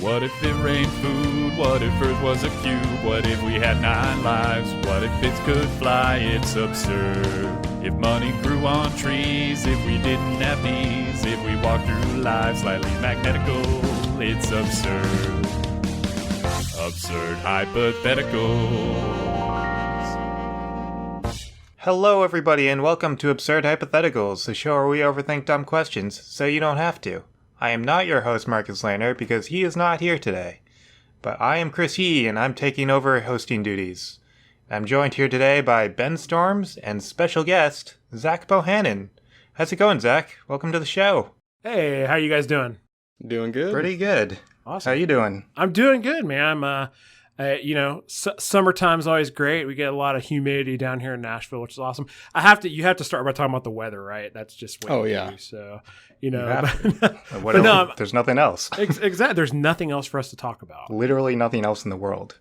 What if it rained food? What if Earth was a cube? What if we had 9 lives? What if bits could fly? It's absurd. If money grew on trees, if we didn't have knees, if we walked through life slightly magnetical, it's absurd. Absurd Hypotheticals. Hello everybody and welcome to Absurd Hypotheticals, the show where we overthink dumb questions so you don't have to. I am not your host Marcus Lander because he is not here today. But I am Chris Yee and I'm taking over hosting duties. I'm joined here today by Ben Storms and special guest, Zach Bohannon. How's it going, Zach? Welcome to the show. Hey, how you guys doing? Doing good. Pretty good. Awesome. How you doing? I'm doing good, man. Summertime's always great. We get a lot of humidity down here in Nashville, which is awesome. You have to start by talking about the weather, right? That's just what you do. So, There's nothing else. Exactly. There's nothing else for us to talk about. Literally nothing else in the world.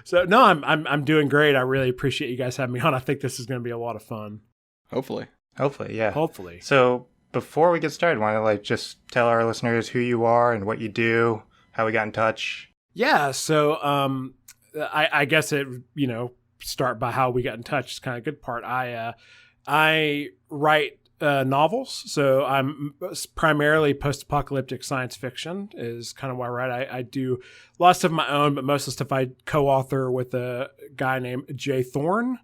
So, no, I'm doing great. I really appreciate you guys having me on. I think this is going to be a lot of fun. Hopefully, yeah. Hopefully. So, before we get started, want to just tell our listeners who you are and what you do, how we got in touch? Yeah, so I guess it start by how we got in touch is kind of a good part. I write novels, so I'm primarily post-apocalyptic science fiction is kind of why I write. I do lots of my own, but most of the stuff I co-author with a guy named Jay Thorne.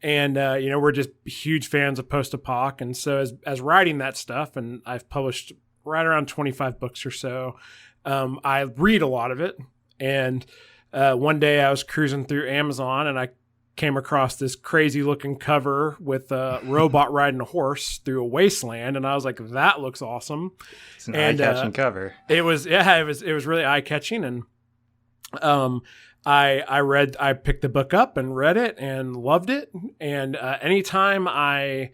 And, we're just huge fans of post-apoc. And so as writing that stuff, and I've published right around 25 books or so, I read a lot of it. And one day I was cruising through Amazon and I came across this crazy looking cover with a robot riding a horse through a wasteland. And I was like, that looks awesome. It's an eye-catching cover. It was really eye-catching. And I picked the book up and read it and loved it. And anytime I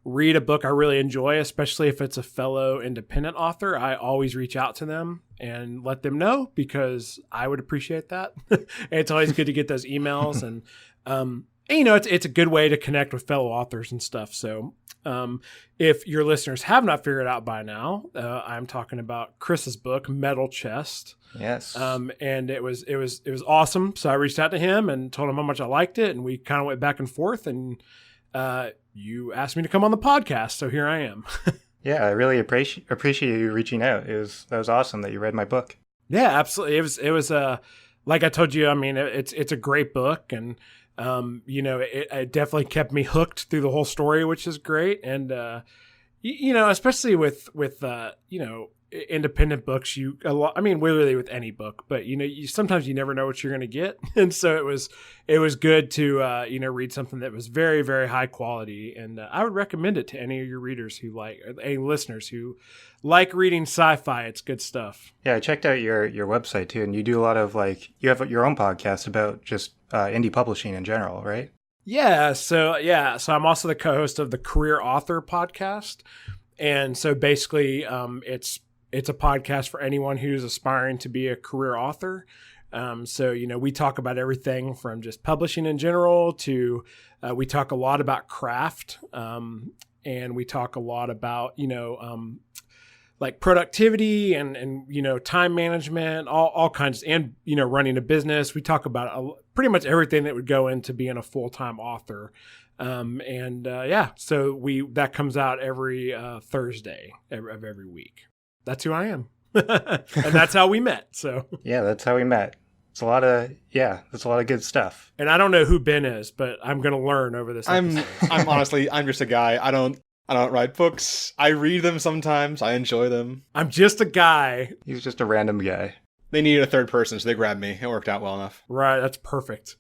read a book I really enjoy, especially if it's a fellow independent author, I always reach out to them and let them know because I would appreciate that. And it's always good to get those emails and it's a good way to connect with fellow authors and stuff. So if your listeners have not figured out by now, I'm talking about Chris's book, Metal Chest. Yes. And it was awesome. So I reached out to him and told him how much I liked it, and we kind of went back and forth, and you asked me to come on the podcast, so here I am. Yeah, I really appreciate you reaching out. That was awesome that you read my book. Yeah, absolutely. It was like I told you. I mean, it's a great book, and it definitely kept me hooked through the whole story, which is great. And especially with independent books, really with any book, but sometimes you never know what you're going to get. And so it was good to read something that was very, very high quality. And I would recommend it to any of your readers any listeners who like reading sci-fi. It's good stuff. Yeah, I checked out your website too, and you do a lot of you have your own podcast about just indie publishing in general, right? Yeah. So I'm also the co-host of the Career Author podcast. And so basically it's a podcast for anyone who's aspiring to be a career author. We talk about everything from just publishing in general to we talk a lot about craft, and we talk a lot about like productivity and time management, all kinds, and running a business. We talk about pretty much everything that would go into being a full-time author. So that comes out every Thursday of every week. That's who I am. And that's how we met. So yeah, that's how we met. That's a lot of good stuff. And I don't know who Ben is, but I'm going to learn over this episode. I'm honestly, I'm just a guy. I don't write books. I read them sometimes. I enjoy them. I'm just a guy. He's just a random guy. They needed a third person, so they grabbed me. It worked out well enough. Right. That's perfect.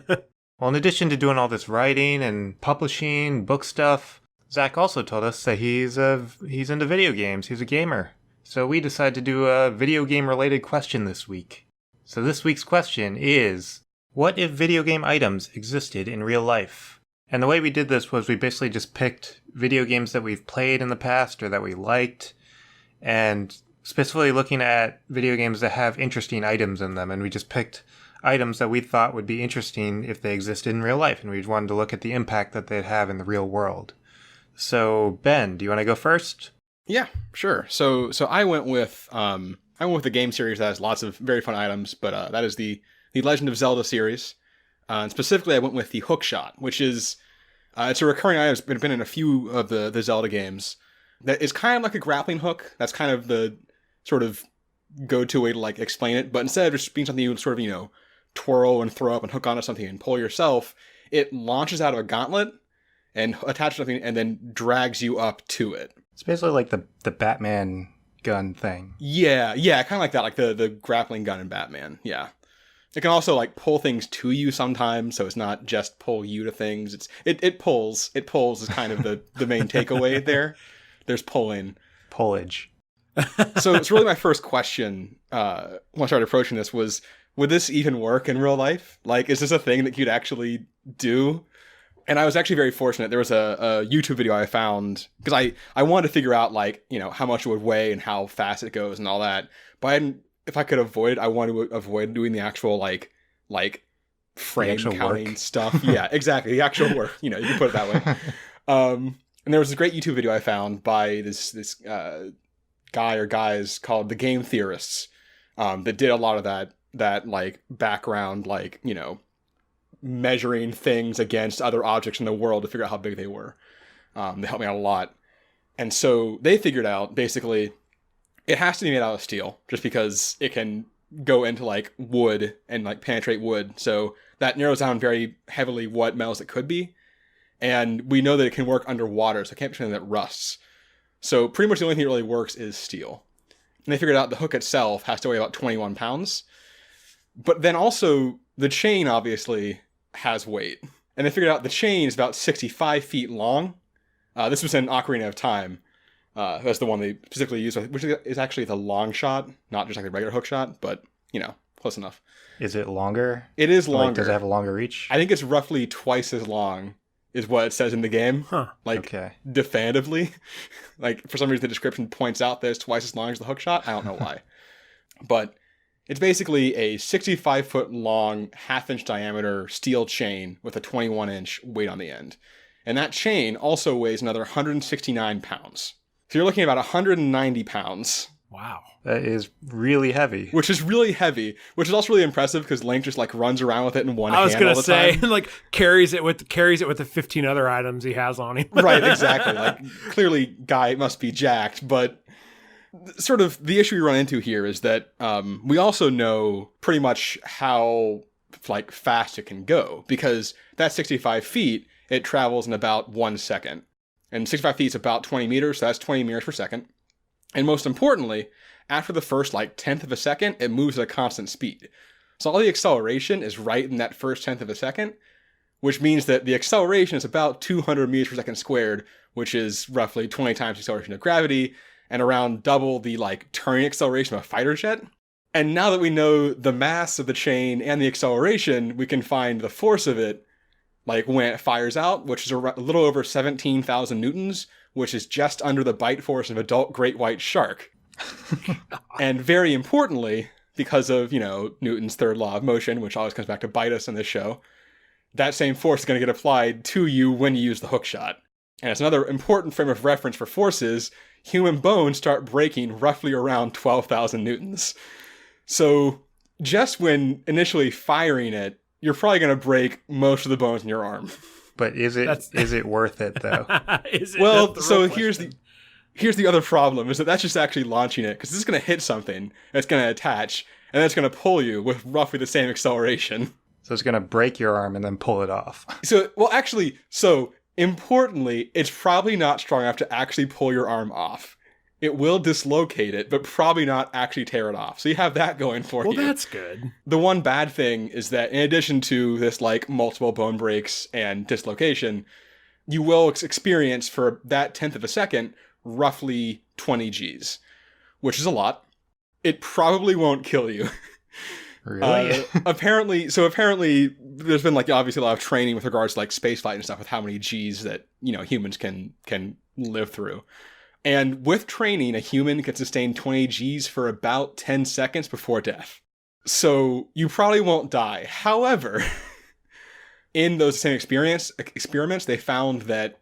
Well, in addition to doing all this writing and publishing, book stuff, Zach also told us that he's into video games. He's a gamer. So we decided to do a video game related question this week. So this week's question is, what if video game items existed in real life? And the way we did this was we basically just picked video games that we've played in the past or that we liked, and specifically looking at video games that have interesting items in them. And we just picked items that we thought would be interesting if they existed in real life. And we wanted to look at the impact that they'd have in the real world. So Ben, do you want to go first? Yeah, sure. So I went with I went with the game series that has lots of very fun items, but that is the Legend of Zelda series. And specifically, I went with the Hookshot, which is it's a recurring item. It's been in a few of the Zelda games. That is kind of like a grappling hook. That's kind of the sort of go-to way to like explain it. But instead of just being something you sort of twirl and throw up and hook onto something and pull yourself, it launches out of a gauntlet and attaches something and then drags you up to it. It's basically like the Batman gun thing. Yeah, kind of like that, like the grappling gun in Batman. Yeah. It can also like pull things to you sometimes, so it's not just pull you to things. It pulls. It pulls is kind of the main takeaway there. There's pulling. Pullage. So it's really my first question when I started approaching this was, would this even work in real life? Like, is this a thing that you'd actually do? And I was actually very fortunate. There was a YouTube video I found, because I wanted to figure out, like, how much it would weigh and how fast it goes and all that. But if I could avoid it, I wanted to avoid doing the actual, like frame counting work stuff. Yeah, exactly. The actual work. You can put it that way. And there was a great YouTube video I found by this guy or guys called The Game Theorists that did a lot of that like background, like, measuring things against other objects in the world to figure out how big they were. They helped me out a lot. And so they figured out, basically, it has to be made out of steel, just because it can go into like wood and like penetrate wood. So that narrows down very heavily what metals it could be. And we know that it can work underwater, so it can't be something that rusts. So pretty much the only thing that really works is steel. And they figured out the hook itself has to weigh about 21 pounds. But then also the chain obviously has weight. And they figured out the chain is about 65 feet long. This was in Ocarina of Time. That's the one they specifically used, which is actually the long shot, not just like the regular hook shot, but, close enough. Is it longer? It is longer. Like, does it have a longer reach? I think it's roughly twice as long is what it says in the game. Huh. Definitively. Like, for some reason, the description points out that it's twice as long as the hook shot. I don't know why. But it's basically a 65-foot long, half-inch diameter steel chain with a 21-inch weight on the end. And that chain also weighs another 169 pounds. So you're looking at about 190 pounds. Wow. That is really heavy. Which is really heavy, which is also really impressive because Link just like runs around with it in one hand. I was going to say, time. like carries it with the 15 other items he has on him. Right, exactly. Like clearly guy must be jacked, but sort of the issue we run into here is that we also know pretty much how like fast it can go, because that 65 feet, it travels in about 1 second. And 65 feet is about 20 meters, so that's 20 meters per second. And most importantly, after the first like tenth of a second, it moves at a constant speed. So all the acceleration is right in that first tenth of a second, which means that the acceleration is about 200 meters per second squared, which is roughly 20 times the acceleration of gravity, and around double the like turning acceleration of a fighter jet. And now that we know the mass of the chain and the acceleration, we can find the force of it, like when it fires out, which is a little over 17,000 newtons, which is just under the bite force of an adult great white shark. And very importantly, because of, Newton's third law of motion, which always comes back to bite us in this show, that same force is going to get applied to you when you use the hook shot. And it's another important frame of reference for forces. Human bones start breaking roughly around 12,000 newtons. So just when initially firing it, you're probably going to break most of the bones in your arm. But is it worth it though? Well, so here's the other problem, is that that's just actually launching it, because this is going to hit something, and it's going to attach, and then it's going to pull you with roughly the same acceleration. So it's going to break your arm and then pull it off. So importantly, it's probably not strong enough to actually pull your arm off. It will dislocate it, but probably not actually tear it off. So you have that going for you. Well, that's good. The one bad thing is that in addition to this like multiple bone breaks and dislocation, you will experience for that tenth of a second roughly 20 Gs, which is a lot. It probably won't kill you. Really? Apparently there's been like obviously a lot of training with regards to like spaceflight and stuff with how many Gs that, humans can live through. And with training, a human can sustain 20 Gs for about 10 seconds before death. So you probably won't die. However, in those same experiments, they found that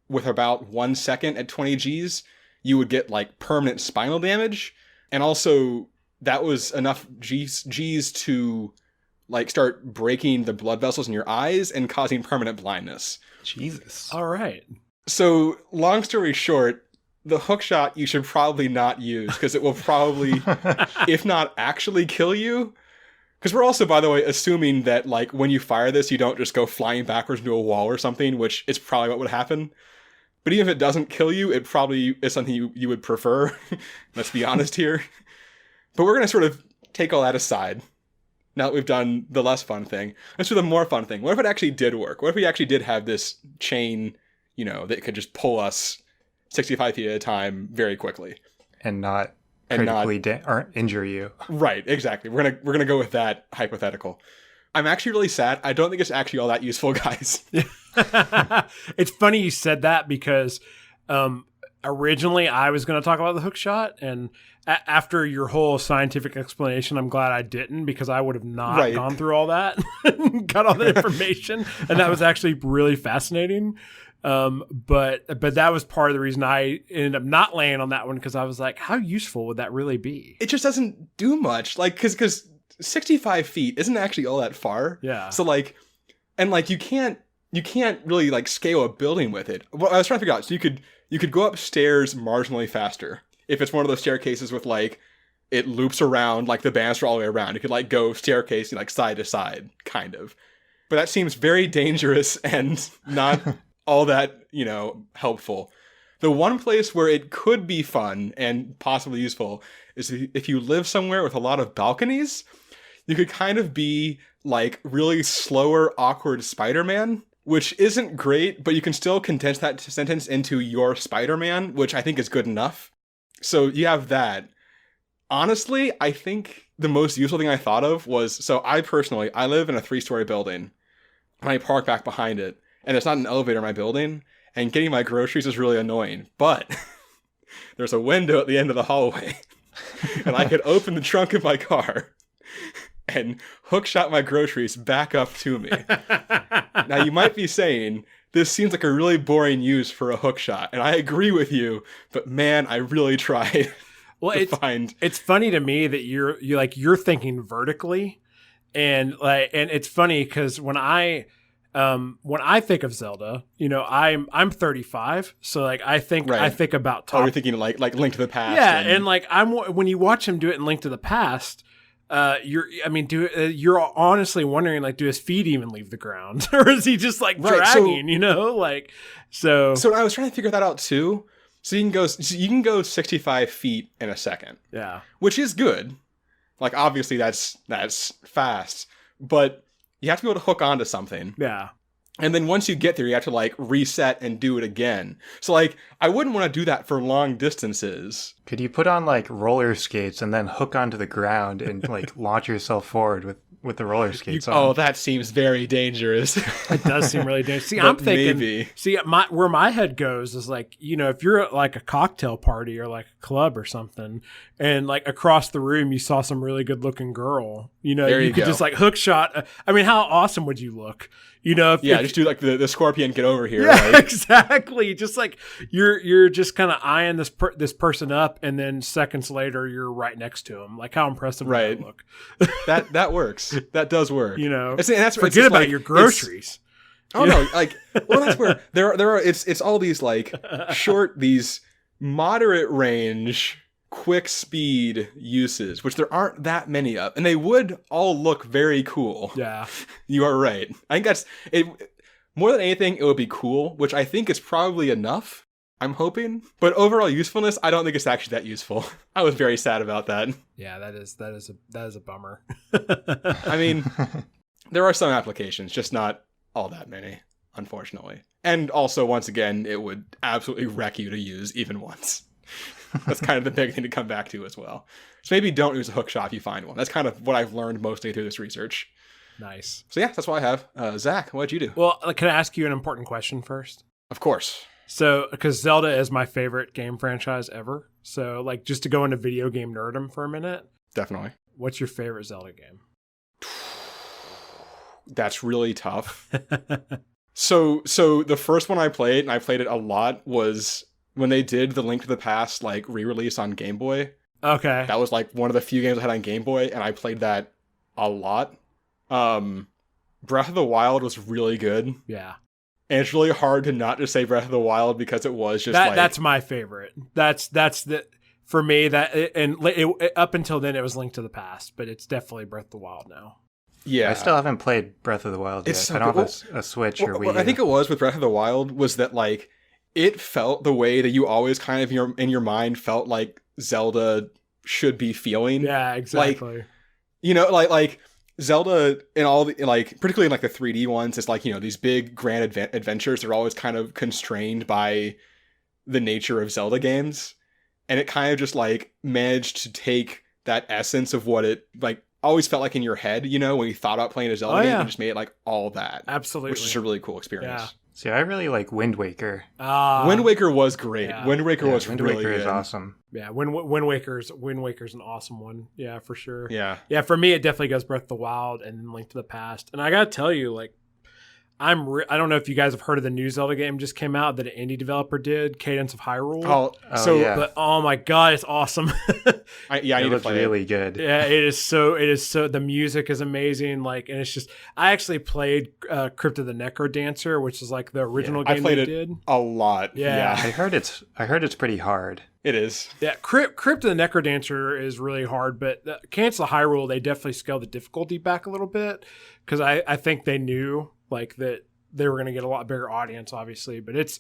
with about 1 second at 20 Gs, you would get like permanent spinal damage. And also that was enough G's to like start breaking the blood vessels in your eyes and causing permanent blindness. Jesus. All right. So long story short, the hookshot you should probably not use because it will probably, if not actually kill you. Because we're also, by the way, assuming that like when you fire this, you don't just go flying backwards into a wall or something, which is probably what would happen. But even if it doesn't kill you, it probably is something you would prefer. Let's be honest here. But we're going to sort of take all that aside. Now that we've done the less fun thing, let's do the more fun thing. What if it actually did work? What if we actually did have this chain, you know, that could just pull us 65 feet at a time very quickly? And not critically or injure you. Right, exactly. We're gonna go with that hypothetical. I'm actually really sad. I don't think it's actually all that useful, guys. It's funny you said that because originally I was going to talk about the hookshot, and after your whole scientific explanation, I'm glad I didn't, because I would have not gone through all that, got all the information, and that was actually really fascinating. But that was part of the reason I ended up not laying on that one, because I was like, how useful would that really be? It just doesn't do much, like because 65 feet isn't actually all that far. Yeah. So like, and like you can't really like scale a building with it. Well, I was trying to figure out. So you could go upstairs marginally faster if it's one of those staircases with like it loops around, like the banister all the way around. You could like go staircasing like side to side, kind of. But that seems very dangerous and not all that, you know, helpful. The one place where it could be fun and possibly useful is if you live somewhere with a lot of balconies. You could kind of be like really slower, awkward Spider-Man, which isn't great, but you can still condense that sentence into your Spider-Man, which I think is good enough. So you have that. Honestly, I think the most useful thing I thought of was, so I live in a 3-story building, and I park back behind it, and there's not an elevator in my building, and getting my groceries is really annoying, but there's a window at the end of the hallway, and I could open the trunk of my car and hookshot my groceries back up to me. Now, you might be saying, this seems like a really boring use for a hookshot, and I agree with you, but man, I really tried. Well, it's funny to me that you're thinking vertically, and it's funny because when I think of Zelda, you know, I'm 35, so like I think about top. Oh, you're thinking like Link to the Past. Yeah, and like when you watch him do it in Link to the Past, you're honestly wondering, like, do his feet even leave the ground, or is he just like dragging? You know, like so. So I was trying to figure that out too. So you can go 65 feet in a second. Yeah, which is good. Like obviously that's fast, but you have to be able to hook onto something. Yeah. And then once you get there, you have to like reset and do it again. So like, I wouldn't want to do that for long distances. Could you put on like roller skates and then hook onto the ground and like launch yourself forward with the roller skates on? Oh, that seems very dangerous. It does seem really dangerous. See, I'm thinking, maybe. Where my head goes is like, you know, if you're at like a cocktail party or like a club or something, and like across the room you saw some really good looking girl, you know, you could just like hook shot. I mean, how awesome would you look? You know, just do like the scorpion, get over here. Yeah, like. Exactly. Just like you're just kind of eyeing this person up, and then seconds later you're right next to him. Like, how impressive would that look? that works. That does work. You know, forget about your groceries. Oh no, like, well, that's where there are. It's all these like these moderate range, quick speed uses, which there aren't that many of, and they would all look very cool. Yeah, you are right. I think that's it. More than anything, it would be cool, which I think is probably enough. I'm hoping, but overall usefulness, I don't think it's actually that useful. I was very sad about that. Yeah, that is a bummer. I mean, there are some applications, just not all that many, unfortunately. And also, once again, it would absolutely wreck you to use even once. That's kind of the big thing to come back to as well. So maybe don't use a hookshot if you find one. That's kind of what I've learned mostly through this research. Nice. So yeah, that's what I have. Zach, what'd you do? Well, can I ask you an important question first? Of course. So, because Zelda is my favorite game franchise ever. So, like, just to go into video game nerdom for a minute. Definitely. What's your favorite Zelda game? That's really tough. So the first one I played, and I played it a lot, was when they did the Link to the Past like re-release on Game Boy. Okay. That was like one of the few games I had on Game Boy, and I played that a lot. Breath of the Wild was really good. Yeah. And it's really hard to not just say Breath of the Wild because it was just that's my favorite. That's the for me up until then it was Link to the Past, but it's definitely Breath of the Wild now. Yeah. I still haven't played Breath of the Wild yet. So I don't have a Switch or Wii U. What I think it was with Breath of the Wild was that like it felt the way that you always kind of in your mind felt like Zelda should be feeling. Yeah, exactly. Like, you know, like Zelda in all the, like, particularly in like the 3D ones, it's like, you know, these big grand adventures are always kind of constrained by the nature of Zelda games. And it kind of just like managed to take that essence of what it like always felt like in your head, you know, when you thought about playing a Zelda game and just made it like all that. Absolutely. Which is a really cool experience. Yeah. See, I really like Wind Waker. Wind Waker was great. Yeah. Wind Waker was Wind really Waker good. is awesome. Yeah, Wind Waker's an awesome one. Yeah, for sure. Yeah. Yeah, for me it definitely goes Breath of the Wild and then Link to the Past. And I got to tell you, like, I don't know if you guys have heard of the new Zelda game just came out that an indie developer did, Cadence of Hyrule. Yeah. But oh my god, it's awesome. I need to play really good. Yeah, it is so the music is amazing, like, and it's just I actually played Crypt of the Necro Dancer, which is like the original game I played they it did. a lot. Yeah. I heard it's pretty hard. It is. Yeah, Crypt of the Necro Dancer is really hard, but Cadence of Hyrule, they definitely scaled the difficulty back a little bit because I think they knew like that they were going to get a lot bigger audience, obviously. But it's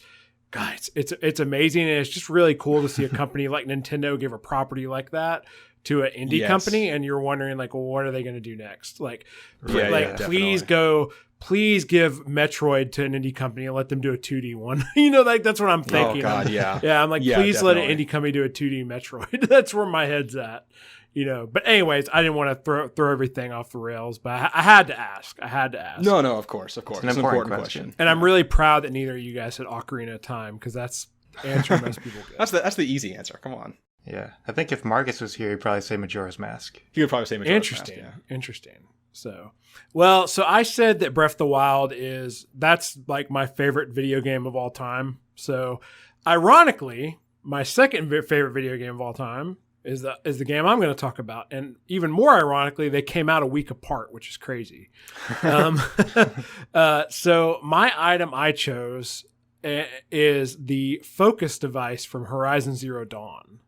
amazing, and it's just really cool to see a company like Nintendo give a property like that to an indie company, and you're wondering like, well, what are they going to do next? Like, please give Metroid to an indie company and let them do a 2D one. You know, like that's what I'm thinking. Oh God, yeah. Yeah, I'm like, please let an indie company do a 2D Metroid. That's where my head's at. You know, but anyways, I didn't want to throw everything off the rails, but I had to ask. No, of course. It's an important question. And I'm really proud that neither of you guys said Ocarina of Time because that's the answer most people get. That's the easy answer. Come on. Yeah, I think if Marcus was here, he'd probably say Majora's Mask. He would probably say Majora's Mask. Interesting. So I said that Breath of the Wild that's like my favorite video game of all time. So, ironically, my second favorite video game of all time is the game I'm going to talk about. And even more ironically, they came out a week apart, which is crazy. So my item I chose is the focus device from Horizon Zero Dawn.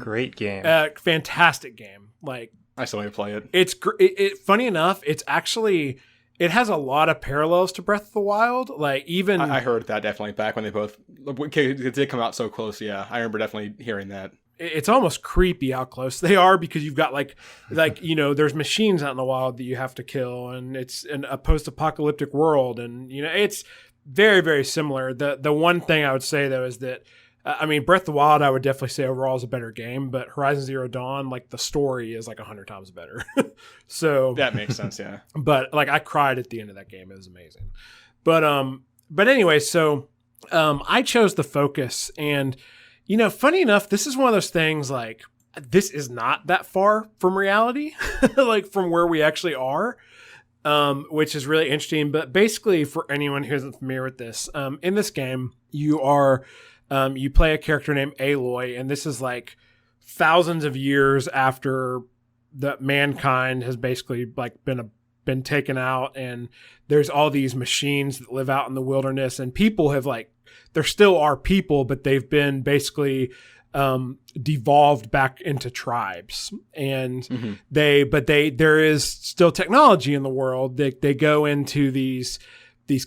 Great game. Fantastic game. Like, I still need to play it. It's funny enough, it's actually, it has a lot of parallels to Breath of the Wild. Like even I heard that definitely back when they did come out so close. Yeah, I remember definitely hearing that. It's almost creepy how close they are because you've got like you know, there's machines out in the wild that you have to kill, and it's a post-apocalyptic world, and you know it's very, very similar. The one thing I would say though is that I mean, Breath of the Wild I would definitely say overall is a better game, but Horizon Zero Dawn, like the story is like 100 times better. So that makes sense, yeah. But like I cried at the end of that game; it was amazing. But anyway, so I chose the focus. And you know, funny enough, this is one of those things like this is not that far from reality, like from where we actually are, which is really interesting. But basically, for anyone who isn't familiar with this, in this game, you play a character named Aloy, and this is like thousands of years after that mankind has basically like been taken out, and there's all these machines that live out in the wilderness, and people have like, there still are people, but they've been basically devolved back into tribes, and there is still technology in the world. They go into these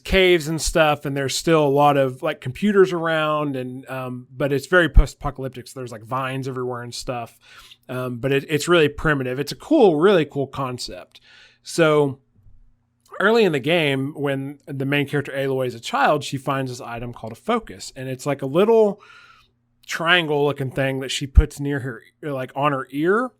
caves and stuff, and there's still a lot of like computers around, and but it's very post-apocalyptic, so there's like vines everywhere and stuff, but it's really primitive. It's a really cool concept. So early in the game, when the main character Aloy is a child, she finds this item called a focus, and it's like a little triangle looking thing that she puts near her, like on her ear,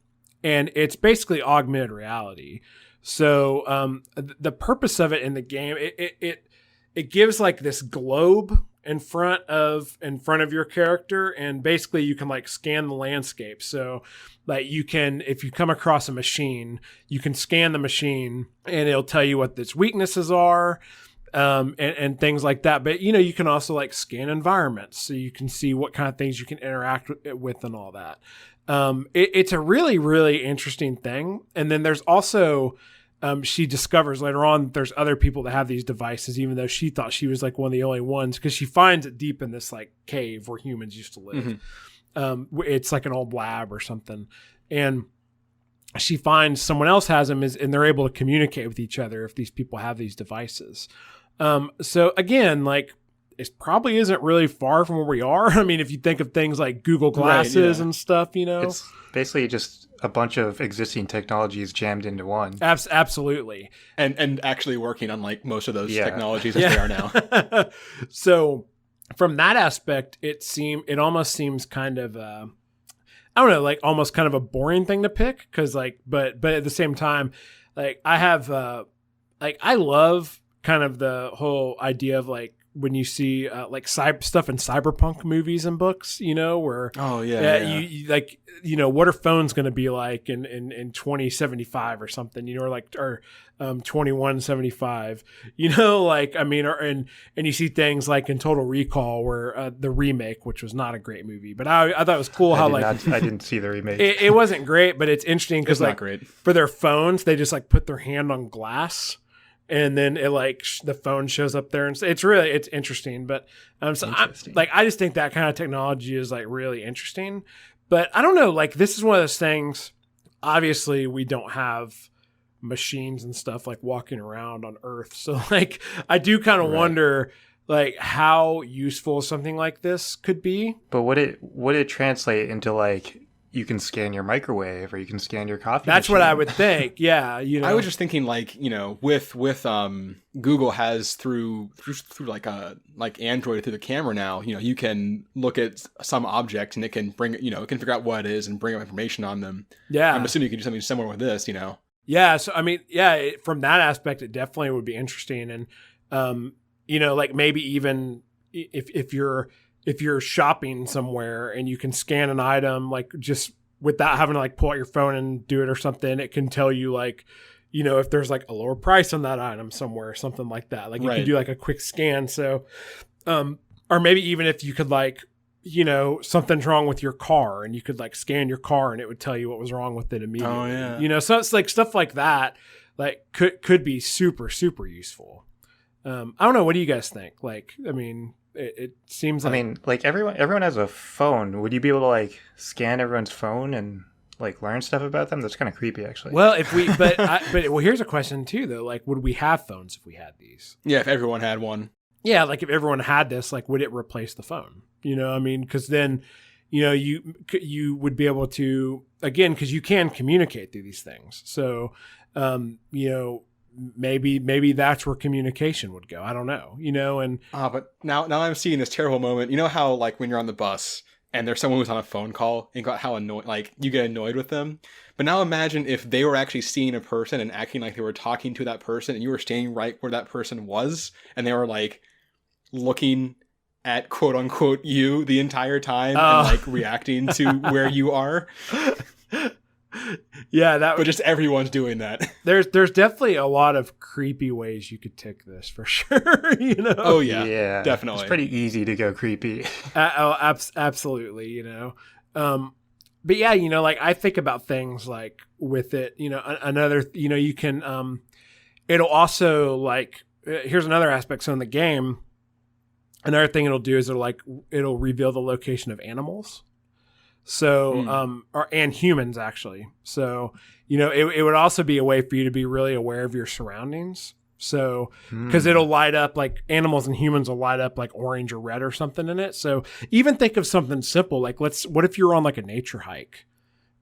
and it's basically augmented reality. So the purpose of it in the game, it gives like this globe in front of your character, and basically you can like scan the landscape. So like you can, if you come across a machine, you can scan the machine and it'll tell you what its weaknesses are, and things like that. But you know, you can also like scan environments, so you can see what kind of things you can interact with and all that. It's a really, really interesting thing. And then there's also, she discovers later on that there's other people that have these devices, even though she thought she was like one of the only ones, because she finds it deep in this like cave where humans used to live. It's like an old lab or something. And she finds someone else has them, and they're able to communicate with each other if these people have these devices. So again, like, it probably isn't really far from where we are. I mean, if you think of things like Google Glasses and stuff, you know, it's basically just a bunch of existing technologies jammed into one. Absolutely. And actually working on like most of those technologies as they are now. So from that aspect, it almost seems kind of, I don't know, like almost kind of a boring thing to pick. Cause like, but at the same time, like I have, like, I love kind of the whole idea of like, when you see like stuff in cyberpunk movies and books, you know, where you like, you know, what are phones going to be like in 2075 or something, you know, or 2175, you know, like, I mean, and you see things like in Total Recall where the remake, which was not a great movie, but I thought it was cool how I didn't see the remake. It wasn't great, but it's interesting because like great. For their phones, they just like put their hand on glass. And then it like the phone shows up there, and it's interesting. But I just think that kind of technology is like really interesting. But I don't know, like this is one of those things. Obviously, we don't have machines and stuff like walking around on Earth, so like I do kind of wonder like how useful something like this could be. But would it translate into like, you can scan your microwave or you can scan your coffee That's machine? what I would think. Yeah. You know, I was just thinking like, you know, with Google has through like Android through the camera now, you know, you can look at some object and it can it can figure out what it is and bring up information on them. Yeah. I'm assuming you can do something similar with this, you know? Yeah. So, I mean, yeah, from that aspect, it definitely would be interesting. And, you know, like maybe even if you're shopping somewhere and you can scan an item, like just without having to like pull out your phone and do it or something, it can tell you like, you know, if there's like a lower price on that item somewhere or something like that. Like you can do like a quick scan. So, or maybe even if you could like, you know, something's wrong with your car and you could like scan your car and it would tell you what was wrong with it immediately. Oh yeah. You know, so it's like stuff like that, like could be super, super useful. I don't know. What do you guys think? Like, I mean, it seems like... I mean, like everyone has a phone. Would you be able to like scan everyone's phone and like learn stuff about them? That's kind of creepy, actually. Well, well, here's a question too, though. Like, would we have phones if we had these? Yeah, if everyone had one. Yeah, like if everyone had this, like, would it replace the phone? You know, I mean, because then, you know, you would be able to, again, because you can communicate through these things. So, you know, maybe that's where communication would go. I don't know, you know, and but now I'm seeing this terrible moment. You know how like when you're on the bus and there's someone who's on a phone call and got how annoyed, like you get annoyed with them. But now imagine if they were actually seeing a person and acting like they were talking to that person and you were standing right where that person was and they were like looking at quote unquote you the entire time and like reacting to where you are. Yeah, but just everyone's doing that. There's definitely a lot of creepy ways you could take this for sure. You know? Oh yeah, definitely. It's pretty easy to go creepy. Absolutely. You know, but yeah, you know, like I think about things like with it. You know, another. You know, you can. It'll also like. Here's another aspect. So in the game, another thing it'll do is it'll reveal the location of animals. So, and humans actually. So, you know, it would also be a way for you to be really aware of your surroundings. So, because it'll light up like animals and humans will light up like orange or red or something in it. So even think of something simple. Like what if you're on like a nature hike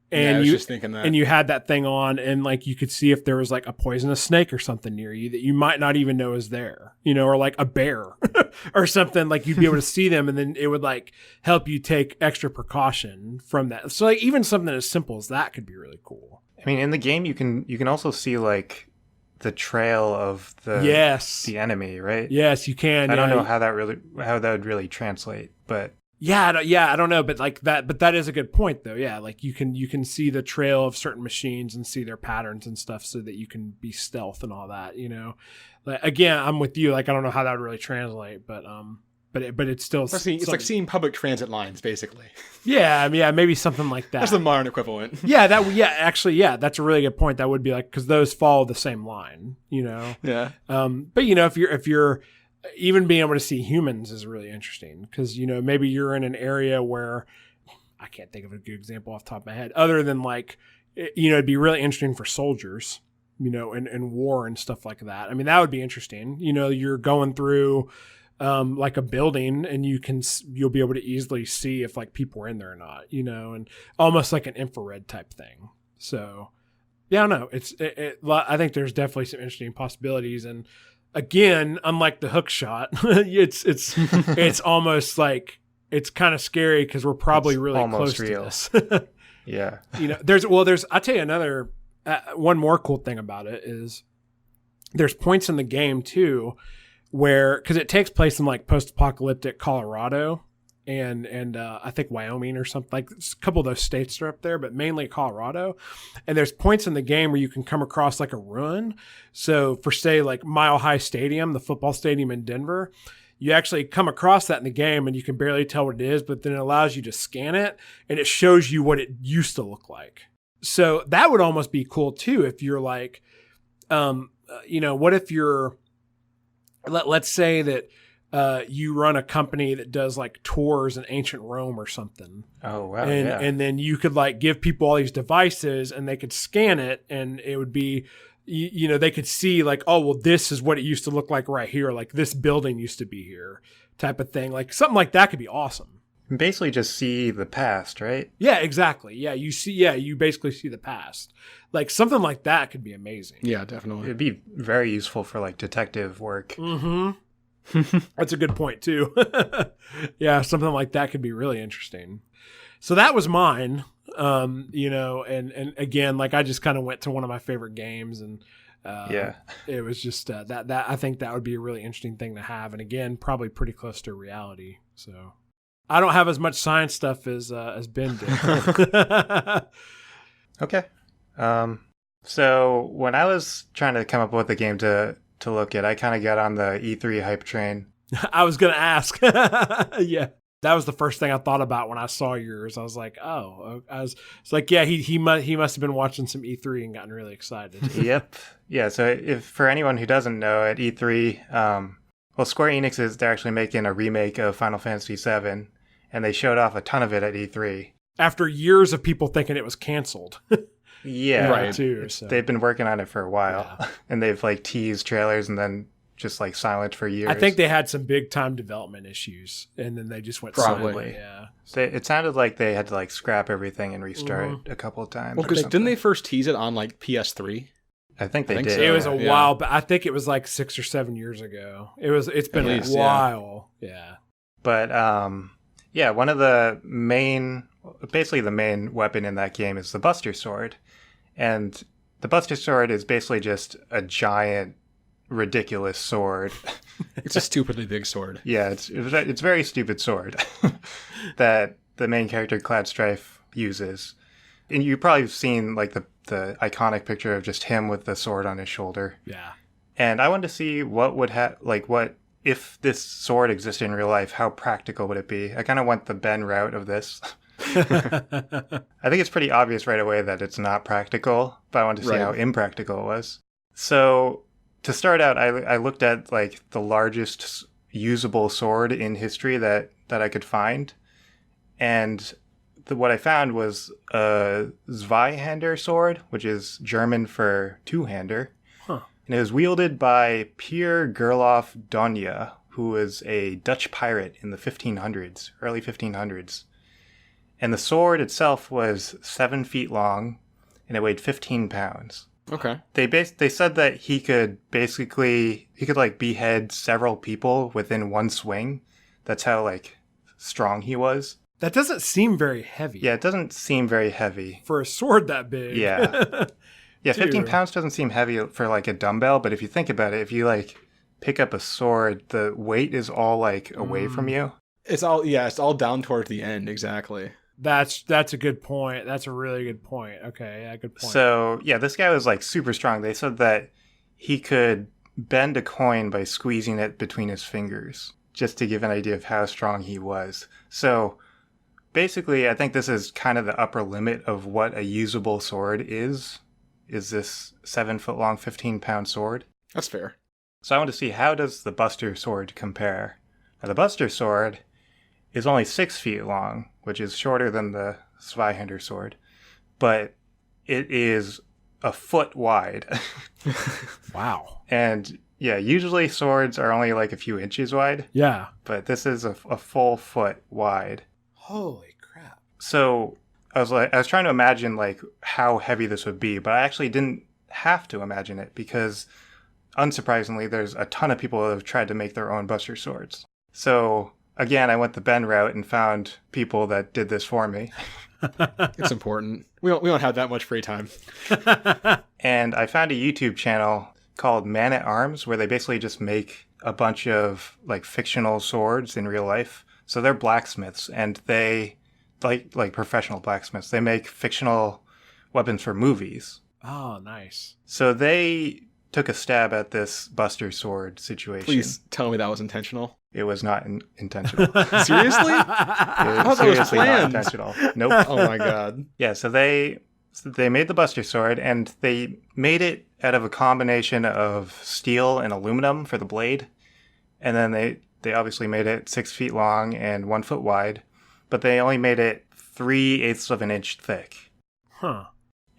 and I was just thinking that. And you had that thing on and like you could see if there was like a poisonous snake or something near you that you might not even know is there, you know, or like a bear or something, like you'd be able to see them and then it would like help you take extra precaution from that. So like even something as simple as that could be really cool. I mean, in the game, you can also see like the trail of the enemy, right? Yes, you can. I don't know how that would really translate, but I don't know, but like that, but that is a good point though. Yeah, like you can see the trail of certain machines and see their patterns and stuff, so that you can be stealth and all that. You know, like again, I'm with you. Like I don't know how that would really translate, but but it's still It's like seeing public transit lines, basically. Yeah, maybe something like that. That's the modern equivalent. Yeah, that's a really good point. That would be like, because those follow the same line, you know. Yeah. But you know, if you're even being able to see humans is really interesting, because you know maybe you're in an area where I can't think of a good example off the top of my head, other than like, you know, it'd be really interesting for soldiers, you know, in war and stuff like that. I mean, that would be interesting. You know, you're going through like a building and you'll be able to easily see if like people are in there or not, you know, and almost like an infrared type thing. So yeah, no, I think there's definitely some interesting possibilities. And again, unlike the Hookshot, it's almost like, it's kind of scary because we're probably really close real. to this. Yeah. You know, I'll tell you another, one more cool thing about it is there's points in the game too where, because it takes place in like post-apocalyptic Colorado and I think Wyoming or something, like a couple of those states are up there, but mainly Colorado. And there's points in the game where you can come across like a ruin. So for say like Mile High Stadium, the football stadium in Denver, you actually come across that in the game and you can barely tell what it is, but then it allows you to scan it and it shows you what it used to look like. So that would almost be cool too. If you're like, you know, what if you're, let's say that you run a company that does like tours in ancient Rome or something. Oh, wow. And then you could like give people all these devices and they could scan it and it would be, you know, they could see like, oh, well, this is what it used to look like right here. Like this building used to be here type of thing. Like something like that could be awesome. Basically just see the past, right? Yeah, exactly. Yeah. You basically see the past. Like something like that could be amazing. Yeah, definitely. It'd be very useful for like detective work. Mm-hmm. That's a good point too. Yeah. Something like that could be really interesting. So that was mine. You know, and again, like I just kind of went to one of my favorite games and, it was just, that I think that would be a really interesting thing to have. And again, probably pretty close to reality. So I don't have as much science stuff as Ben did. Okay. So when I was trying to come up with a game to look at, I kind of got on the E3 hype train. I was going to ask. Yeah. That was the first thing I thought about when I saw yours. I was like, oh, it's like, yeah, he must have been watching some E3 and gotten really excited. Yep. Yeah. So if for anyone who doesn't know, at E3, well, Square Enix they're actually making a remake of Final Fantasy VII, and they showed off a ton of it at E3. After years of people thinking it was canceled. Yeah. Right. Too, so. They've been working on it for a while, and they've like teased trailers and then just like silent for years. I think they had some big time development issues, and then they just went Probably. silent. Yeah. So it sounded like they had to like scrap everything and restart a couple of times. Well, because didn't they first tease it on like PS3? I think they think did. so. It was a Yeah. while, but I think it was like 6 or 7 years ago. It's been At least, a while. Yeah. But yeah, one of the main weapon in that game is the Buster Sword. And the Buster Sword is basically just a giant, ridiculous sword. It's a stupidly big sword. Yeah, it's a very stupid sword that the main character, Cloud Strife, uses. And you've probably seen like the iconic picture of just him with the sword on his shoulder. Yeah. And I wanted to see what would what if this sword existed in real life, how practical would it be? I kind of went the Ben route of this. I think it's pretty obvious right away that it's not practical, but I wanted to see how impractical it was. So to start out, I looked at like the largest usable sword in history that I could find. And what I found was a Zweihander sword, which is German for two-hander. Huh. And it was wielded by Pierre Gerloff Donia, who was a Dutch pirate in the 1500s, early 1500s. And the sword itself was 7 feet long, and it weighed 15 pounds. Okay. They said that he could like behead several people within one swing. That's how like strong he was. That doesn't seem very heavy. Yeah, it doesn't seem very heavy. For a sword that big. Yeah. Yeah, 15 pounds doesn't seem heavy for like a dumbbell, but if you think about it, if you like pick up a sword, the weight is all like away from you. It's all down towards the end, exactly. That's a good point. That's a really good point. Okay, yeah, good point. So, yeah, this guy was like super strong. They said that he could bend a coin by squeezing it between his fingers. just to give an idea of how strong he was. So basically, I think this is kind of the upper limit of what a usable sword is this 7-foot long, 15-pound sword. That's fair. So I want to see, how does the Buster sword compare? Now, the Buster sword is only 6 feet long, which is shorter than the Zweihander sword, but it is a foot wide. Wow. And yeah, usually swords are only like a few inches wide. Yeah. But this is a full foot wide. Holy crap. So I was trying to imagine like how heavy this would be, but I actually didn't have to imagine it because, unsurprisingly, there's a ton of people that have tried to make their own Buster swords. So again, I went the Ben route and found people that did this for me. It's important. We don't have that much free time. And I found a YouTube channel called Man at Arms, where they basically just make a bunch of like fictional swords in real life. So they're blacksmiths, and they like professional blacksmiths. They make fictional weapons for movies. Oh, nice. So they took a stab at this Buster sword situation. Please tell me that was intentional. It was not intentional. Seriously? It thought was that was seriously not planned. intentional. Nope. Oh my god. Yeah, so they made the Buster sword, and they made it out of a combination of steel and aluminum for the blade. And then they obviously made it 6 feet long and 1 foot wide, but they only made it 3/8 of an inch thick. Huh.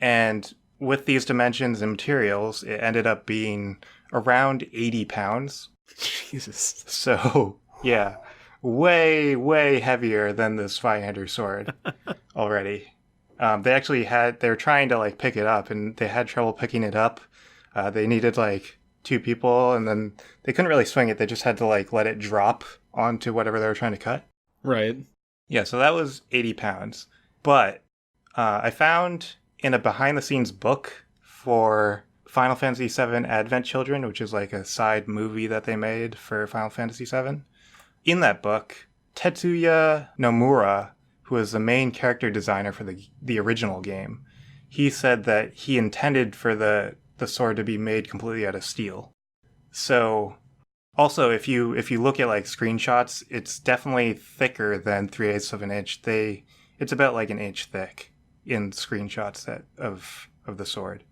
And with these dimensions and materials, it ended up being around 80 pounds. Jesus. So, yeah, way, way heavier than the Zweihander sword already. They were trying to like pick it up, and they had trouble picking it up. They needed like 2 people, and then they couldn't really swing it. They just had to like let it drop onto whatever they were trying to cut. Right. Yeah, so that was 80 pounds. But I found in a behind-the-scenes book for Final Fantasy VII Advent Children, which is like a side movie that they made for Final Fantasy VII. In that book, Tetsuya Nomura, who was the main character designer for the original game, he said that he intended for the sword to be made completely out of steel. So, also, if you look at like screenshots, it's definitely thicker than 3/8 of an inch. It's about like an inch thick in screenshots of the sword.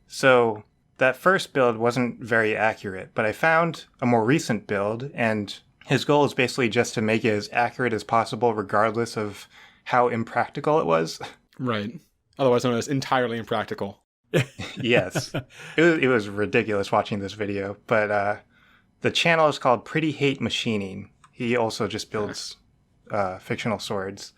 So that first build wasn't very accurate, but I found a more recent build, and his goal is basically just to make it as accurate as possible, regardless of how impractical it was. Right. Otherwise known as entirely impractical. Yes. It was ridiculous watching this video, but the channel is called Pretty Hate Machining. He also just builds fictional swords.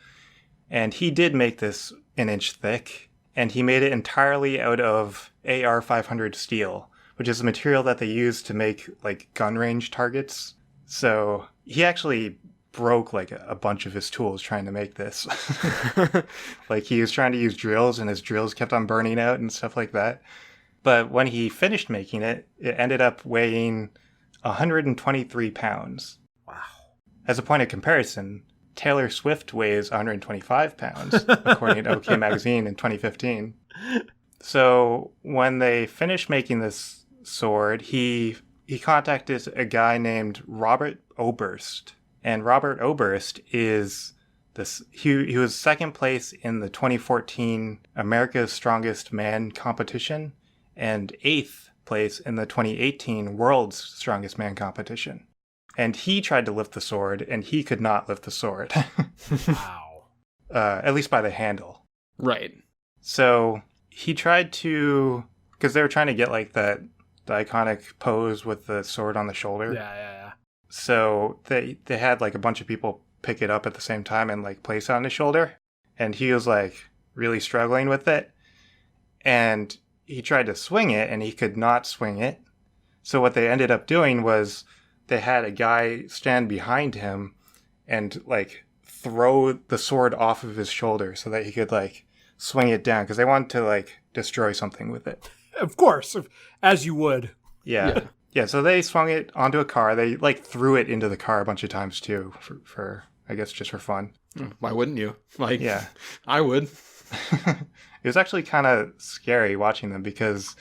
And he did make this an inch thick, and he made it entirely out of AR-500 steel, which is the material that they use to make like gun range targets. So he actually broke like a bunch of his tools trying to make this. Like he was trying to use drills, and his drills kept on burning out and stuff like that. But when he finished making it, it ended up weighing 123 pounds. Wow. As a point of comparison, Taylor Swift weighs 125 pounds, according to OK Magazine in 2015. So when they finished making this sword, he contacted a guy named Robert Oberst. And Robert Oberst is this. He was second place in the 2014 America's Strongest Man competition, and 8th place in the 2018 World's Strongest Man competition. And he tried to lift the sword, and he could not lift the sword. Wow. At least by the handle. Right. So he tried to, because they were trying to get like the iconic pose with the sword on the shoulder. Yeah. So they had like a bunch of people pick it up at the same time and like place it on his shoulder. And he was like really struggling with it. And he tried to swing it, and he could not swing it. So what they ended up doing was they had a guy stand behind him and like throw the sword off of his shoulder so that he could like swing it down, because they wanted to like destroy something with it. Of course, as you would. Yeah. So they swung it onto a car. They like threw it into the car a bunch of times too, for I guess just for fun. Why wouldn't you? Like, Yeah. I would. It was actually kind of scary watching them, because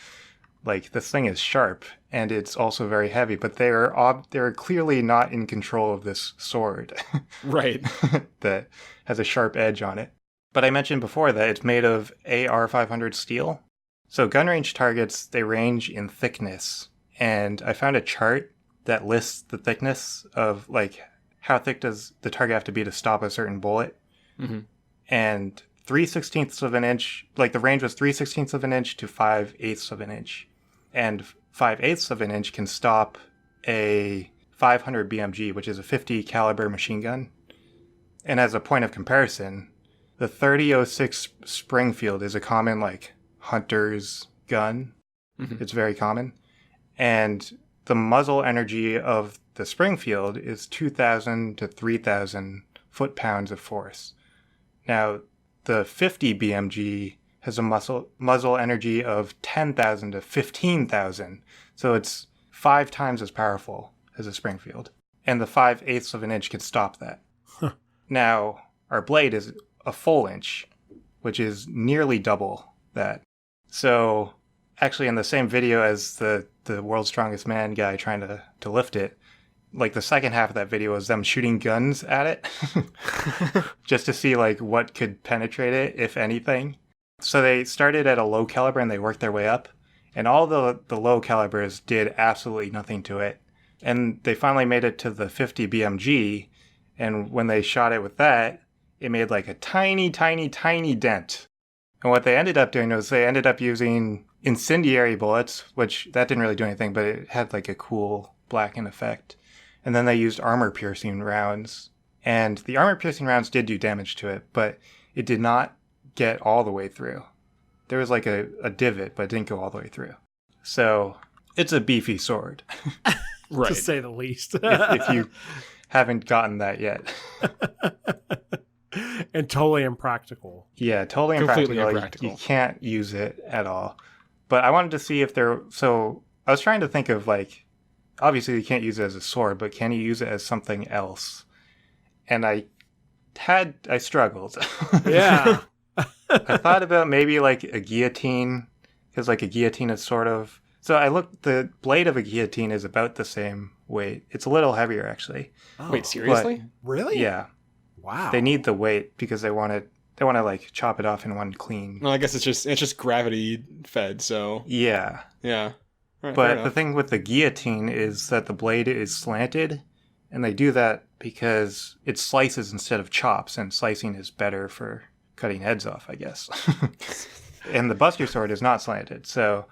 like this thing is sharp and it's also very heavy, but they're clearly not in control of this sword Right. that has a sharp edge on it. But I mentioned before that it's made of AR-500 steel. So gun range targets, they range in thickness. And I found a chart that lists the thickness of, like, how thick does the target have to be to stop a certain bullet. Mm-hmm. And 3/16 of an inch, like the range was 3/16 of an inch to 5/8 of an inch. And 5/8 of an inch can stop a 500 BMG, which is a 50 caliber machine gun. And as a point of comparison, the 3006 Springfield is a common, like, hunter's gun. Mm-hmm. It's very common. And the muzzle energy of the Springfield is 2,000 to 3,000 foot-pounds of force. Now, the 50 BMG has a muzzle energy of 10,000 to 15,000. So it's 5 times as powerful as a Springfield. And the 5/8 of an inch can stop that. Now, our blade is a full inch, which is nearly double that. So, actually, in the same video as the world's strongest man guy trying to lift it, like the second half of that video was them shooting guns at it just to see like what could penetrate it, if anything. So they started at a low caliber and they worked their way up, and all the low calibers did absolutely nothing to it. And they finally made it to the 50 BMG, and when they shot it with that, it made like a tiny, tiny, tiny dent. And what they ended up doing was they ended up using incendiary bullets, which that didn't really do anything, but it had like a cool blackened effect. And then they used armor-piercing rounds. And the armor-piercing rounds did do damage to it, but it did not get all the way through. There was like a divot, but it didn't go all the way through. So it's a beefy sword. Right. To say the least. if you haven't gotten that yet. And totally impractical. Yeah, totally Completely impractical. impractical. You can't use it at all. But I wanted to see if so I was trying to think of, like, obviously you can't use it as a sword, but can you use it as something else? And I struggled. Yeah. I thought about maybe like a guillotine, because like a guillotine is sort of, the blade of a guillotine is about the same weight. It's a little heavier actually. Oh, Wait, seriously? really? Yeah. Wow. They need the weight because they want to like chop it off in one clean. Well, I guess it's just gravity fed, so Yeah. yeah. All right, fair But enough. the thing with the guillotine is that the blade is slanted, and they do that because it slices instead of chops, and slicing is better for cutting heads off, I guess. And the Buster Sword is not slanted, so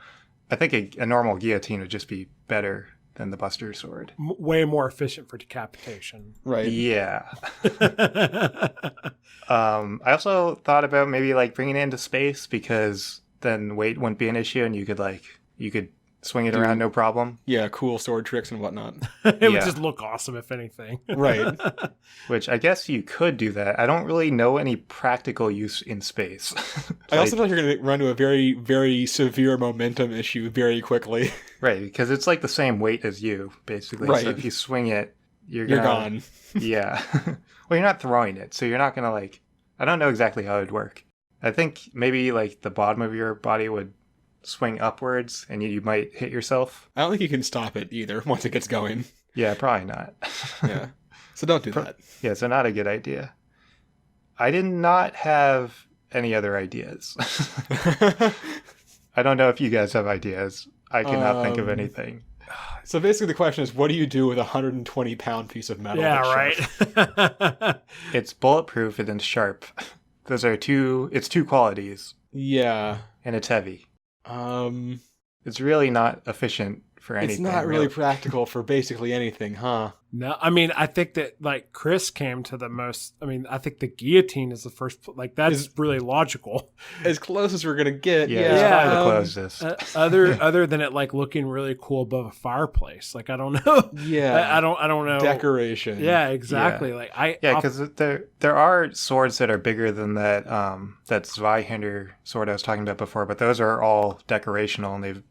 I think a normal guillotine would just be better than the Buster Sword. Way more efficient for decapitation. Right. Yeah. I also thought about maybe like bringing it into space, because then weight wouldn't be an issue, and you could swing it around no problem. Yeah, cool sword tricks and whatnot. It would Yeah. just look awesome, if anything. Right. Which I guess you could do that. I don't really know any practical use in space. I also feel like you're going to run into a very, very severe momentum issue very quickly. Right, because it's like the same weight as you, basically. Right. So if you swing it, you're You're gonna, gone. Yeah. Well, you're not throwing it, so you're not going to like... I don't know exactly how it would work. I think maybe like the bottom of your body would swing upwards, and you might hit yourself. I don't think you can stop it either once it gets going. Yeah, probably not. Yeah. So don't do that. Yeah, so not a good idea. I did not have any other ideas. I don't know if you guys have ideas. I cannot think of anything. So basically the question is, what do you do with a 120-pound piece of metal? Yeah, that's sharp? right. It's bulletproof and it's sharp. It's two qualities, Yeah. and it's heavy. Um, It's really not efficient for anything. it's not really practical for basically anything, huh? No, I mean, I think that like Chris came to the most. I mean, I think the guillotine is the first. Like that's really logical. As close as we're gonna get. Yeah, Yeah. it's probably the um, closest. Other than it like looking really cool above a fireplace. Like I don't know. Yeah. I don't know. Decoration. Yeah, exactly. Like Yeah, because there are swords that are bigger than that that Zweihander sword I was talking about before, but those are all decorational, and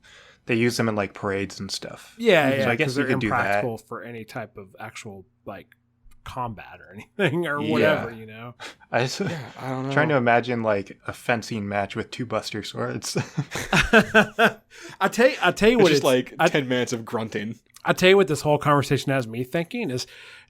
they use them in like parades and stuff. Yeah, So yeah. I guess they're you could do that. impractical for any type of actual like combat or anything or whatever, you know. I I don't know. trying to imagine like a fencing match with two Buster swords. I I tell you what, It's just like 10 minutes of grunting. I tell you what, this whole conversation has me thinking is,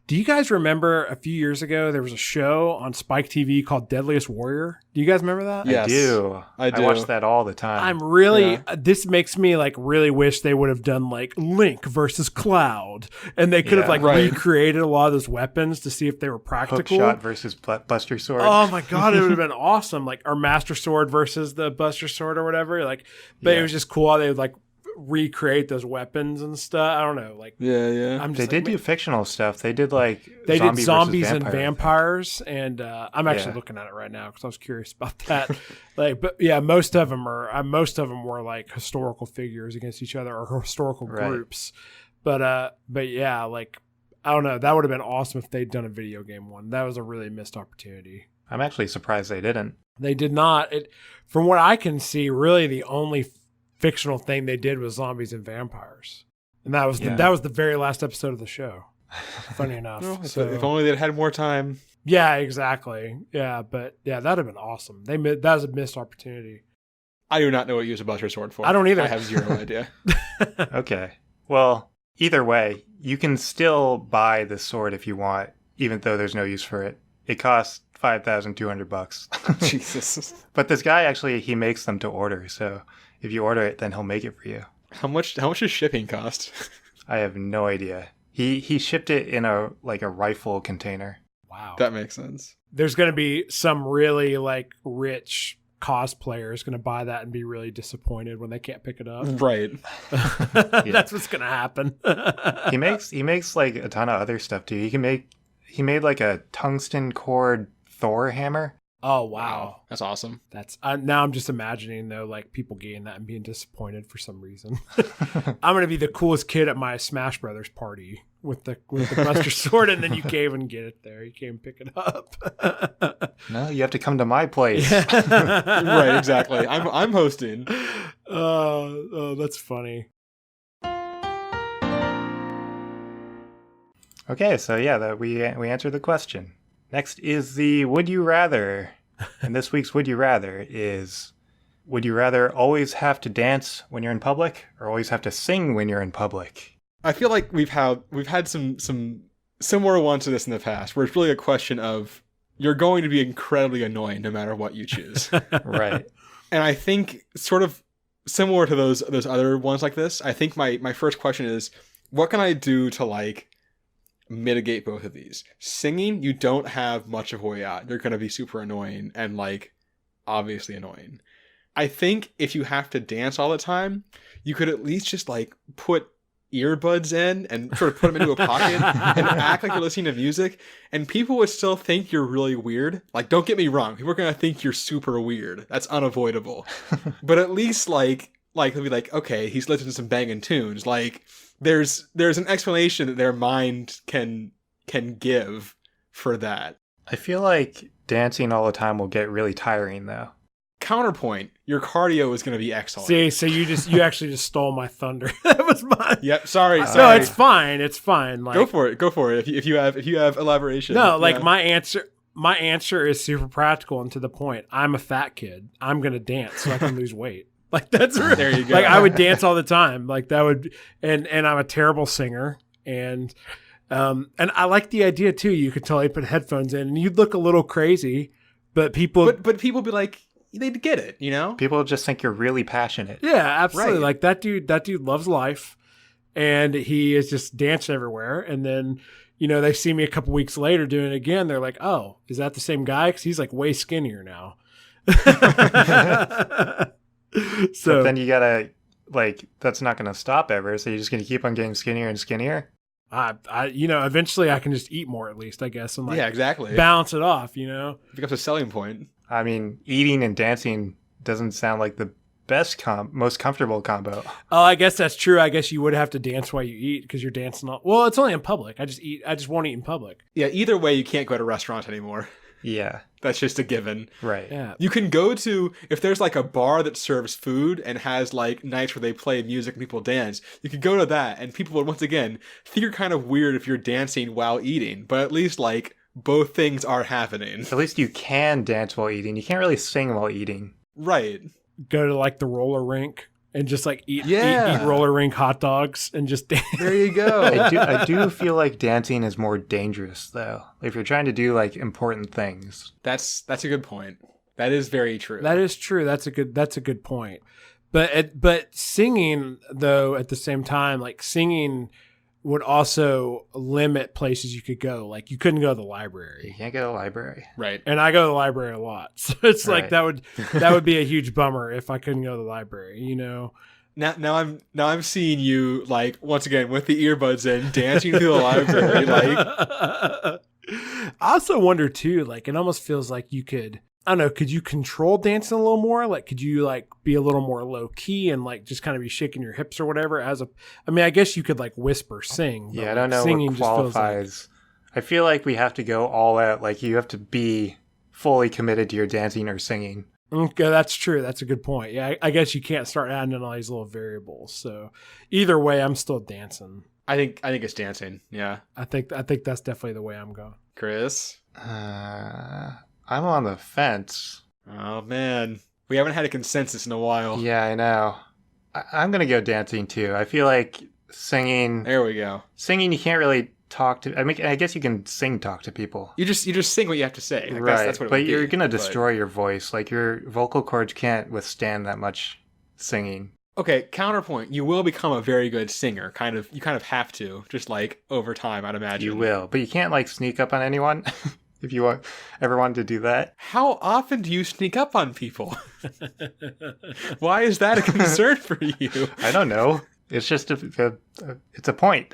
do you guys remember a few years ago there was a show on Spike TV called Deadliest Warrior? Do you guys remember that? Yes, I do. I watch that all the time. I'm really, this makes me like really wish they would have done like Link versus Cloud, and they could have like recreated a lot of those weapons to see if they were practical. Hookshot versus Buster Sword. Oh my God, it would have been awesome. Like, or Master Sword versus the Buster Sword or whatever. Like, but it was just cool how they would like recreate those weapons and stuff. I don't know. Like, They did do fictional stuff. They did like they did zombies and vampires, and I'm actually looking at it right now because I was curious about that. Like, but yeah, most of them were like historical figures against each other or historical groups. But yeah, like, I don't know. That would have been awesome if they'd done a video game one. That was a really missed opportunity. I'm actually surprised they didn't. They did not. From what I can see, really the only fictional thing they did was zombies and vampires, and that was the very last episode of the show. Funny enough. Well, if only they'd had more time. Yeah, exactly. Yeah, but yeah, that'd have been awesome. That was a missed opportunity. I do not know what you use a Buster Sword for. I don't either. I have zero idea. Okay. Well, either way, you can still buy the sword if you want, even though there's no use for it. It costs $5,200. Jesus. But this guy actually, he makes them to order, so if you order it, then he'll make it for you. How much does shipping cost? I have no idea. He shipped it in a rifle container. Wow. That makes sense. There's going to be some really like rich cosplayers going to buy that and be really disappointed when they can't pick it up. Right. That's what's going to happen. He makes like a ton of other stuff too. He made like a tungsten cord Thor hammer. Oh, wow. That's awesome. Now I'm just imagining though, like people getting that and being disappointed for some reason. I'm going to be the coolest kid at my Smash Brothers party with the Buster Sword, and then you can't even get it there. You can't pick it up. No, you have to come to my place. Right, exactly. I'm hosting. Oh, that's funny. Okay, so yeah, we answered the question. Next is the Would You Rather. And this week's Would You Rather is, would you rather always have to dance when you're in public or always have to sing when you're in public? I feel like we've had some similar ones to this in the past, where it's really a question of you're going to be incredibly annoying no matter what you choose. Right. And I think sort of similar to those other ones like this, I think my first question is, what can I do to like mitigate both of these? Singing, you don't have much of a way out. You're going to be super annoying and like obviously annoying. I think if you have to dance all the time, you could at least just like put earbuds in and sort of put them into a pocket and act like you're listening to music, and people would still think you're really weird. Like, don't get me wrong, people are going to think you're super weird. That's unavoidable. But at least like they'll be like, okay, he's listening to some banging tunes. Like, there's an explanation that their mind can give for that. I feel like dancing all the time will get really tiring, though. Counterpoint, your cardio is going to be excellent. See, so you actually just stole my thunder. That was mine. Yep, sorry. No, it's fine. It's fine. Like, go for it. If you have elaboration. No, like my answer is super practical and to the point. I'm a fat kid. I'm going to dance so I can lose weight. Like, that's there you go. Like, I would dance all the time. Like, that would, and I'm a terrible singer, and I like the idea too. You could totally put headphones in and you'd look a little crazy, but people be like, they'd get it, you know? People just think you're really passionate. Yeah, absolutely. Right. Like that dude loves life, and he is just dancing everywhere. And then, you know, they see me a couple weeks later doing it again. They're like, oh, is that the same guy? Because he's like way skinnier now. So but then you gotta, like, that's not gonna stop ever. So you're just gonna keep on getting skinnier and skinnier. Eventually I can just eat more, at least, I guess, and like, yeah, exactly, balance it off. You know, it becomes a selling point. I mean, eating and dancing doesn't sound like the best most comfortable combo. Oh, I guess that's true. I guess you would have to dance while you eat because you're dancing all. Well, it's only in public. I just won't eat in public. Yeah, either way, you can't go to restaurants anymore. Yeah. That's just a given. Right. Yeah. You can go to, if there's like a bar that serves food and has like nights where they play music and people dance, you could go to that and people would once again think you're kind of weird if you're dancing while eating, but at least like both things are happening. At least you can dance while eating. You can't really sing while eating. Right. Go to like the roller rink and just like eat Yeah. roller rink hot dogs and just dance. There you go. I do feel like dancing is more dangerous though. If you're trying to do like important things. That's a good point. That is very true. That is true. That's a good point. But singing though at the same time, like singing would also limit places you could go. Like you couldn't go to the You library. can't go to the library. right. And I go to the library a lot. So it's like Right. that would be a huge bummer if I couldn't go to the library, you know. Now I'm seeing you like once again with the earbuds in dancing through the library like I also wonder too, like it almost feels like you could, I don't know, could you control dancing a little more? Like could you like be a little more low key and like just kind of be shaking your hips or whatever I mean, I guess you could like whisper sing. But Yeah, I like, don't know singing what just feels qualifies. I feel like we have to go all out. Like you have to be fully committed to your dancing or singing. Okay, that's true. That's a good point. Yeah, I guess you can't start adding in all these little variables. So either way, I'm still dancing. I think it's dancing. Yeah. I think that's definitely the way I'm going. Chris. I'm on the fence. Oh man. We haven't had a consensus in a while. Yeah, I know. I'm gonna go dancing too. I feel like singing. There we go. Singing, you can't really talk to. I mean, I guess you can talk to people. You just sing what you have to say. Like, Right, that's what it but would you're be. gonna But- destroy your voice. Like your vocal cords can't withstand that much singing. Okay, counterpoint. You will become a very good singer. You kind of have to, just like over time, I'd imagine. You will, but you can't like sneak up on anyone. If you ever wanted to do that. How often do you sneak up on people? Why is that a concern for you? I don't know. It's just it's a point.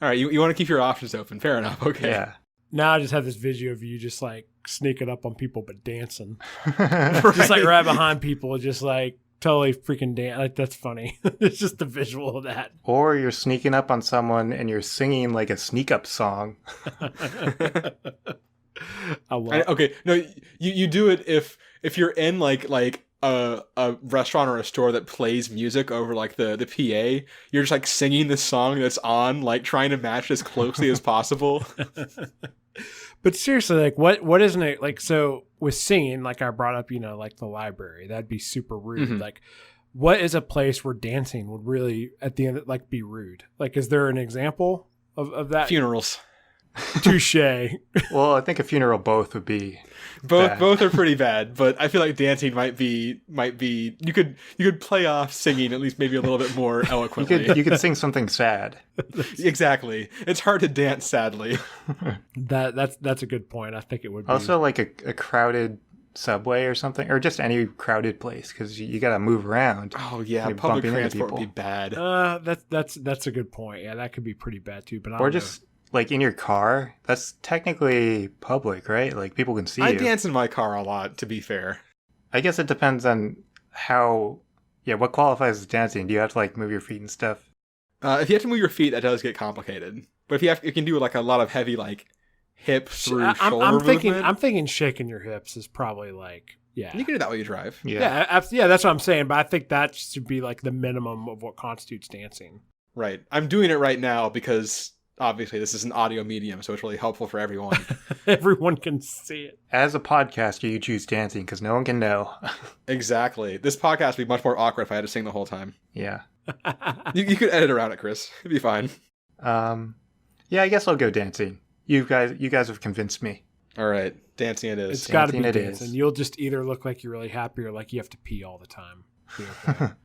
All right, you want to keep your options open. Fair enough. Okay. Yeah. Now I just have this visual of you just like sneaking up on people but dancing. Yeah. Just like right behind people, just like totally freaking dance. Like that's funny. It's just the visual of that. Or you're sneaking up on someone and you're singing like a sneak up song. I love it. Okay, no, you do it if you're in like a restaurant or a store that plays music over like the PA. You're just like singing the song that's on, like trying to match as closely as possible. But seriously, like what isn't it like? So with singing, like I brought up, you know, like the library, that'd be super rude. Mhm. Like, what is a place where dancing would really at the end like be rude? Like, is there an example of that? Funerals. Touche. Well, I think a funeral both would be Both bad. both are pretty bad, but I feel like dancing might be you could play off singing at least maybe a little bit more You eloquently. could sing something sad. Exactly. It's hard to dance sadly. That's a good point. I think it would be. Also, like a crowded subway or something, or just any crowded place, because you got to move around. Oh yeah, You're public bumping into transport would be people. bad. That's a good point. Yeah, that could be pretty bad too. But I Or don't know. just like in your car. That's technically public, right? Like people can see I you. dance in my car a lot, to be fair. I guess it depends on what qualifies as dancing. Do you have to like move your feet and stuff? If you have to move your feet, that does get complicated. But if you can do like a lot of heavy like hip through shoulder I'm thinking. movement. I'm thinking shaking your hips is probably like yeah. You can do that while you drive. Yeah, that's what I'm saying. But I think that should be like the minimum of what constitutes dancing. Right. I'm doing it right now because obviously this is an audio medium, so it's really helpful for everyone. Everyone can see it. As a podcaster, you choose dancing because no one can know. Exactly. This podcast would be much more awkward if I had to sing the whole time. Yeah. You could edit around it, Chris. It'd be fine. Yeah, I guess I'll go dancing. You guys have convinced me. All right. Dancing it is. It's got to be Dancing it dancing. is. You'll just either look like you're really happy or like you have to pee all the time.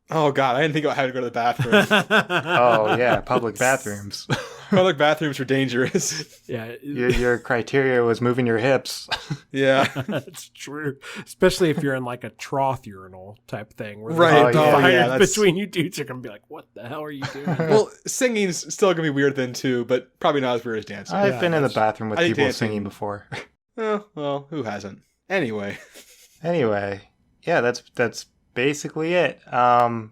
Oh, God. I didn't think about having to go to the bathroom. Oh yeah, public bathrooms. Public bathrooms are dangerous. Yeah, your criteria was moving your hips. Yeah. that's true. Especially if you're in like a trough urinal type thing, where Right. the Oh, yeah. fires Yeah, that's- between you dudes are gonna be like, "What the hell are you doing?" Well, singing's still going to be weird then, too, but probably not as weird as dancing. I've Yeah, been in the that's- bathroom with I think people dancing- singing before. Oh, well, who hasn't? Anyway. Anyway, yeah, that's basically it.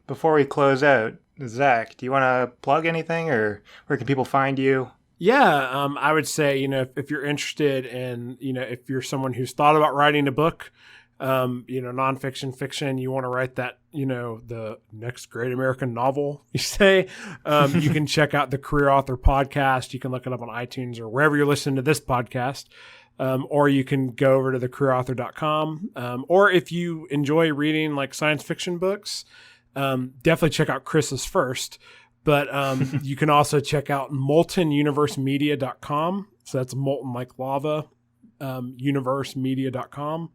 Before we close out, Zach, do you want to plug anything, or where can people find you? Yeah, I would say, you know, if you're interested in, you know, if you're someone who's thought about writing a book, you know, nonfiction, fiction, you want to write that, you know, the next great American novel, you say, you can check out the Career Author Podcast. You can look it up on iTunes or wherever you're listening to this podcast. Or you can go over to thecareerauthor.com. Or if you enjoy reading like science fiction books, Definitely check out Chris's first. But you can also check out moltenuniversemedia.com. So that's molten like lava, universemedia.com.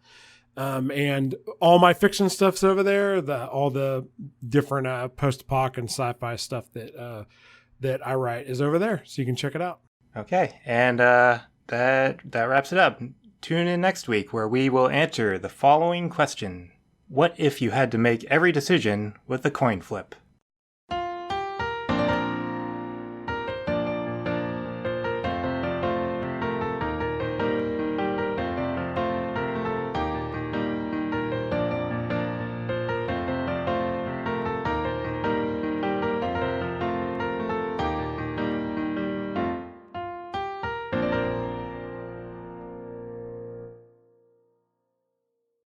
And all my fiction stuff's over there. All the different post-apoc and sci-fi stuff that I write is over there. So you can check it out. Okay, and that wraps it up. Tune in next week where we will answer the following question. What if you had to make every decision with a coin flip?